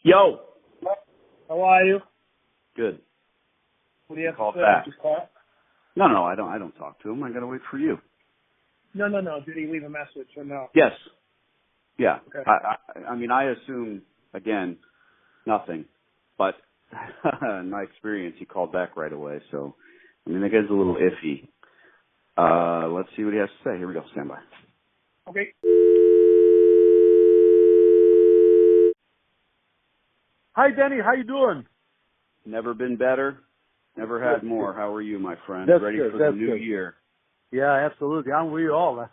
Yo. How are you? Good. What do you have Call to say? back. Just call? No, I don't talk to him. I gotta wait for you. No. Did he leave a message or no? Yes. Yeah. Okay. I mean, I assume again nothing, but in my experience, he called back right away. So, I mean, that guy's a little iffy. Let's see what he has to say. Here we go. Stand by. Okay. Hi, Danny. How you doing? Never been better. Never had more. How are you, my friend? That's Ready good. for That's the new good. year? Yeah, absolutely. I'm with you all. It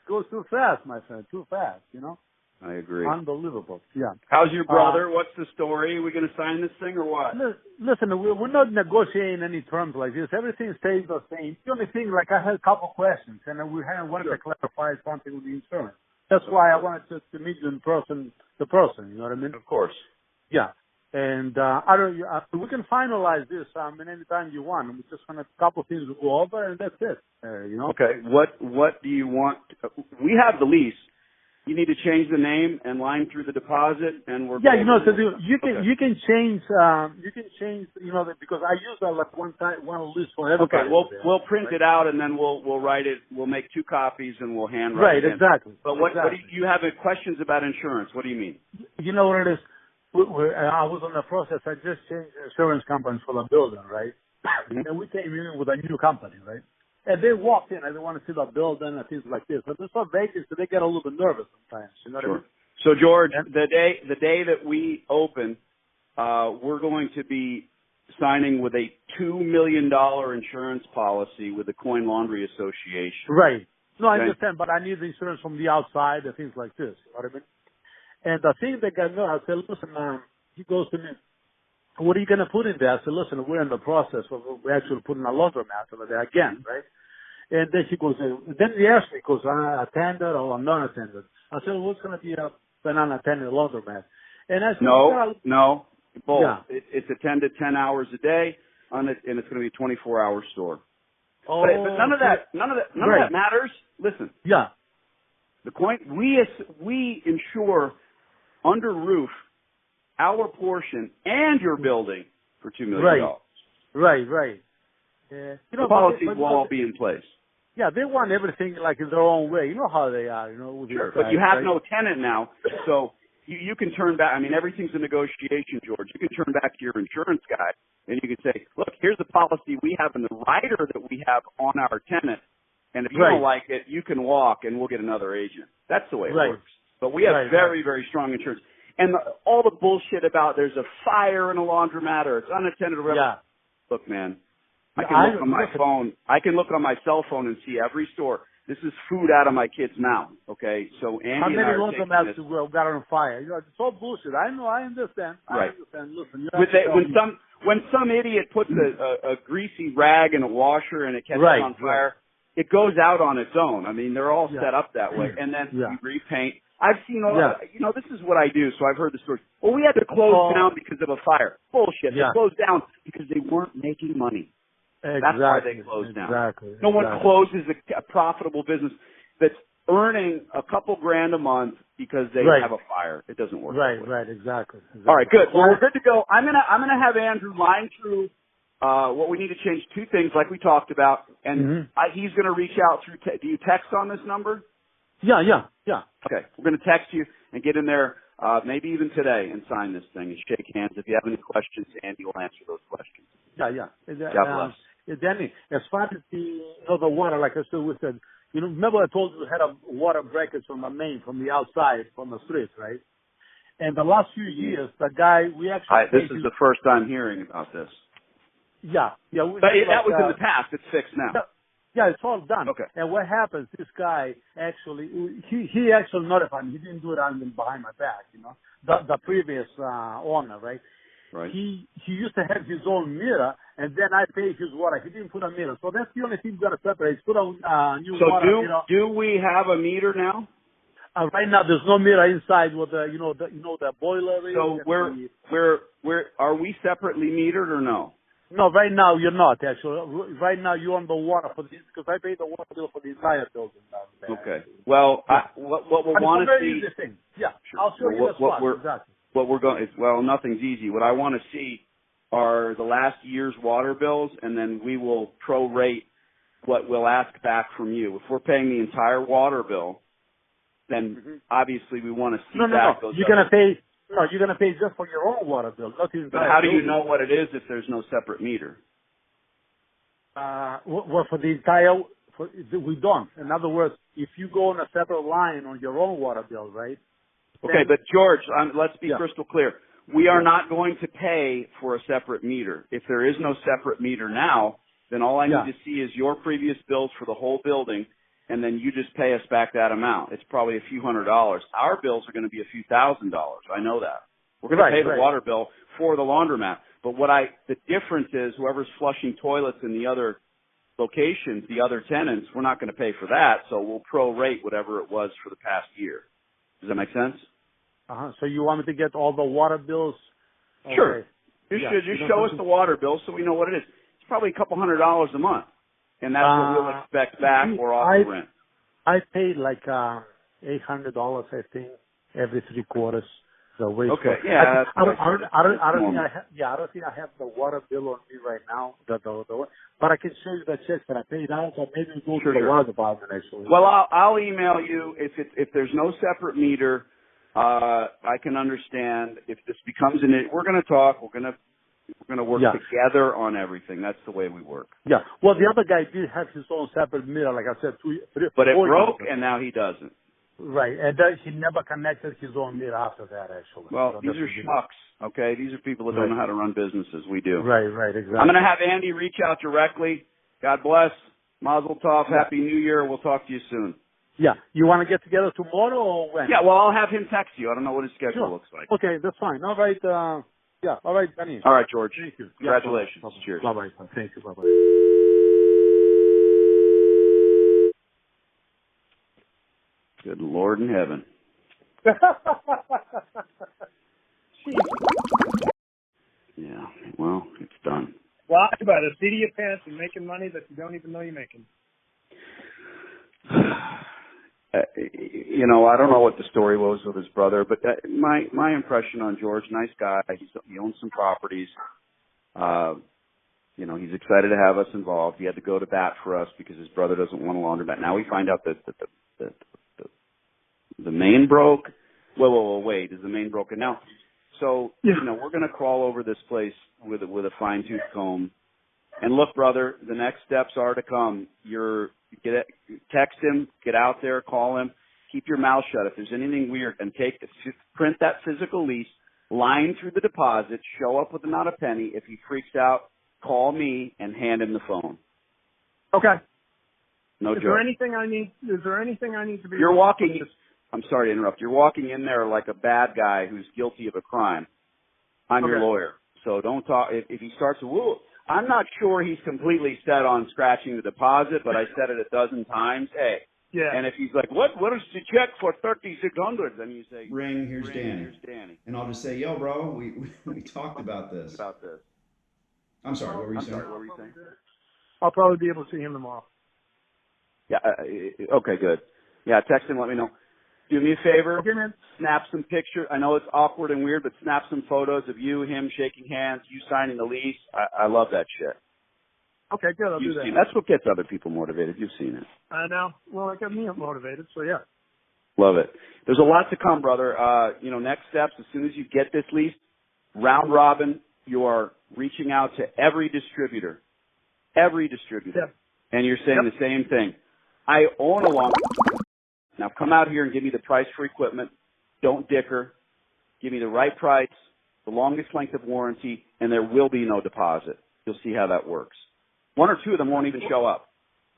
goes too fast, my friend. Too fast, you know? I agree. Unbelievable. Yeah. How's your brother? What's the story? Are we going to sign this thing or what? Listen, we're not negotiating any terms like this. Everything stays the same. The only thing, like, I had a couple questions, and we wanted to clarify something with the insurance. That's why I wanted to meet you in person, you know what I mean? Of course. Yeah. And we can finalize this anytime you want. We just want a couple things to go over, and that's it. You know. Okay. What do you want? We have the lease. You need to change the name and line through the deposit, and we're yeah. You know, so you can change because I use that like one list for everybody. Okay. We'll print it out, and then we'll write it. We'll make 2 copies, and we'll handwrite it. Right. Exactly. But what do you have questions about insurance? What do you mean? You know what it is? I was on the process. I just changed insurance companies for the building, right? Mm-hmm. And we came in with a new company, right? And they walked in and they want to see the building and things like this. But they're so vacant, so they get a little bit nervous sometimes. You know what I mean? So George, the day that we open, we're going to be signing with a $2 million insurance policy with the Coin Laundry Association. Right. No, I Okay? understand, but I need the insurance from the outside and things like this. You know what I mean? And the thing that got me, I said, listen, he goes to me, what are you going to put in there? I said, listen, we're in the process of actually putting a laundromat over there again, right? And then he goes, then he asked me, because I attended or I'm not attended. I said, what's going to be a non-attended laundromat? And I said, no, both. Yeah. It's attended 10 hours a day, and it's going to be a 24-hour store. Oh, but none of that matters. Listen. Yeah. The Coin, we insure under roof our portion and your building for $2 million. Right. The policy will all be in place. Yeah, they want everything like in their own way. You know how they are, you know. Sure, but you have no tenant now, so you can turn back. I mean, everything's a negotiation, George. You can turn back to your insurance guy, and you can say, look, here's the policy we have and the rider that we have on our tenant, and if you don't like it, you can walk, and we'll get another agent. That's the way it works. But we have very, very strong insurance. And all the bullshit about there's a fire in a laundromat or it's unattended or whatever. Yeah. Look, man, I can look on my phone. I can look on my cell phone and see every store. This is food out of my kid's mouth, okay? So Andy how many laundromats got on fire? You know, it's all bullshit. I know. I understand. Right. I understand. Listen, when some idiot puts a greasy rag in a washer and it catches on fire, it goes out on its own. I mean, they're all set up that way. And then you repaint. I've seen this is what I do, so I've heard the story. Well, we had to close down because of a fire. Bullshit. They closed down because they weren't making money. That's why they closed down. No one closes a profitable business that's earning a couple grand a month because they have a fire. It doesn't work. Right, exactly. All right, good. Well, we're good to go. I'm gonna have Andrew line through what we need to change 2 things like we talked about, and he's gonna reach out through. Do you text on this number? Yeah. Okay, we're going to text you and get in there maybe even today and sign this thing and shake hands. If you have any questions, Andy will answer those questions. Yeah. God bless. Danny, as far as the water, like I said, remember I told you we had a water breakage from the main, from the outside, from the street, right? And the last few years, the guy, we actually... This is the first I'm hearing about this. Yeah. But that was in the past. It's fixed now. Yeah, it's all done. Okay. And what happens, this guy actually, he actually notified me. He didn't do it behind my back, the previous owner, right? Right. He used to have his own meter, and then I paid his water. He didn't put a meter. So that's the only thing we've got to separate. He's put a new water. So do we have a meter now? Right now, there's no meter inside with the, the boiler. So where are we separately metered or no? No, right now you're not, actually. Right now you're on the water for this, because I paid the water bill for the entire building. Okay. Well, what we'll want to see... Yeah, sure. I'll show you the spot, exactly. what we're going, well, nothing's easy. What I want to see are the last year's water bills, and then we will prorate what we'll ask back from you. If we're paying the entire water bill, then obviously we want to see back those. You're going to pay. No, you're going to pay just for your own water bill, not the entire. But how do you know what it is if there's no separate meter? Well, for the entire, we don't. In other words, if you go on a separate line on your own water bill, right? Okay, but George, let's be crystal clear. We are not going to pay for a separate meter. If there is no separate meter now, then all I need to see is your previous bills for the whole building, and then you just pay us back that amount. It's probably a few $100s. Our bills are going to be a few $1,000s. I know that. We're going to pay the water bill for the laundromat. But the difference is whoever's flushing toilets in the other locations, the other tenants, we're not going to pay for that, so we'll prorate whatever it was for the past year. Does that make sense? So you want me to get all the water bills? Okay. Sure. Just show us the water bill so we know what it is. It's probably a couple $100s a month, and that's what we'll expect back or off the rent. I paid like $800, I think, every 3 quarters. So okay, yeah. I don't think I have the water bill on me right now. But I can show you the checks that I paid out, or maybe go to the water department actually. Well, I'll email you if there's no separate meter. I can understand if this becomes we're going to talk. We're going to work together on everything. That's the way we work. Yeah. Well, the other guy did have his own separate meter, like I said, 3, but it broke, and now he doesn't. Right, and he never connected his own meter after that, actually. Well, these are schmucks, okay? These are people that don't know how to run businesses. We do. Right, exactly. I'm going to have Andy reach out directly. God bless. Mazel tov. Happy New Year. We'll talk to you soon. Yeah. You want to get together tomorrow or when? Yeah, well, I'll have him text you. I don't know what his schedule looks like. Okay, that's fine. All right. All right, Danny. All right, George. Thank you. Congratulations. Bye-bye. Cheers. Bye-bye. Thank you. Bye-bye. Good Lord in heaven. Yeah, well, it's done. Lie about a seat of your pants and making money that you don't even know you're making. I don't know what the story was with his brother, but my impression on George, nice guy. He owns some properties. He's excited to have us involved. He had to go to bat for us because his brother doesn't want a laundromat. Now we find out that the main broke. Wait, is the main broken now? So, we're going to crawl over this place with a fine-tooth comb. And look, brother, the next steps are to come. Text him, get out there, call him, keep your mouth shut. If there's anything weird, and print that physical lease, line through the deposit, show up with not a penny. If he freaks out, call me and hand him the phone. Okay. No joke. Is there anything I need to be? You're walking. I'm sorry to interrupt. You're walking in there like a bad guy who's guilty of a crime. I'm your lawyer, so don't talk. If he starts to woo, I'm not sure he's completely set on scratching the deposit, but I said it a dozen times. Hey. Yeah. And if he's like, what is the check for $3,600? Then you say, ring, here's Danny. And I'll just say, yo, bro, we talked about this. I'm sorry, what were you saying? I'll probably be able to see him tomorrow. Yeah, okay, good. Yeah, text him, let me know. Do me a favor, okay, man. Snap some pictures. I know it's awkward and weird, but snap some photos of you, him shaking hands, you signing the lease. I love that shit. Okay, good. I'll do that. That's what gets other people motivated. You've seen it. I know. Well, it got me motivated, so yeah. Love it. There's a lot to come, brother. Next steps, as soon as you get this lease, round robin, you are reaching out to every distributor. Yep. And you're saying the same thing. I own a laundromat. Now come out here and give me the price for equipment. Don't dicker. Give me the right price, the longest length of warranty, and there will be no deposit. You'll see how that works. 1 or 2 of them won't even show up.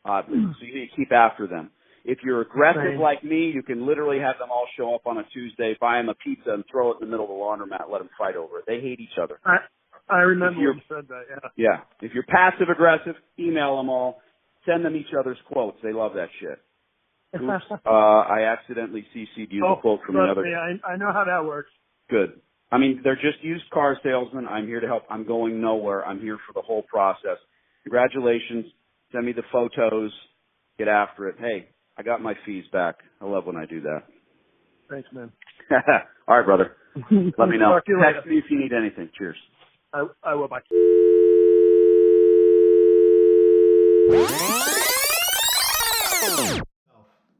So you need to keep after them. If you're aggressive like me, you can literally have them all show up on a Tuesday, buy them a pizza, and throw it in the middle of the laundromat, let them fight over it. They hate each other. I remember when you said that, yeah. Yeah. If you're passive aggressive, email them all. Send them each other's quotes. They love that shit. Oops, I accidentally CC'd you the quote from the other. I know how that works. Good. I mean, they're just used car salesmen. I'm here to help. I'm going nowhere. I'm here for the whole process. Congratulations. Send me the photos. Get after it. Hey, I got my fees back. I love when I do that. Thanks, man. All right, brother. Let me know. Talk to you later. Text me if you need anything. Cheers. I will. Bye.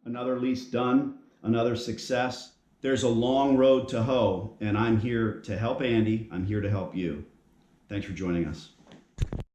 Another lease done, another success. There's a long road to hoe, and I'm here to help Andy. I'm here to help you. Thanks for joining us.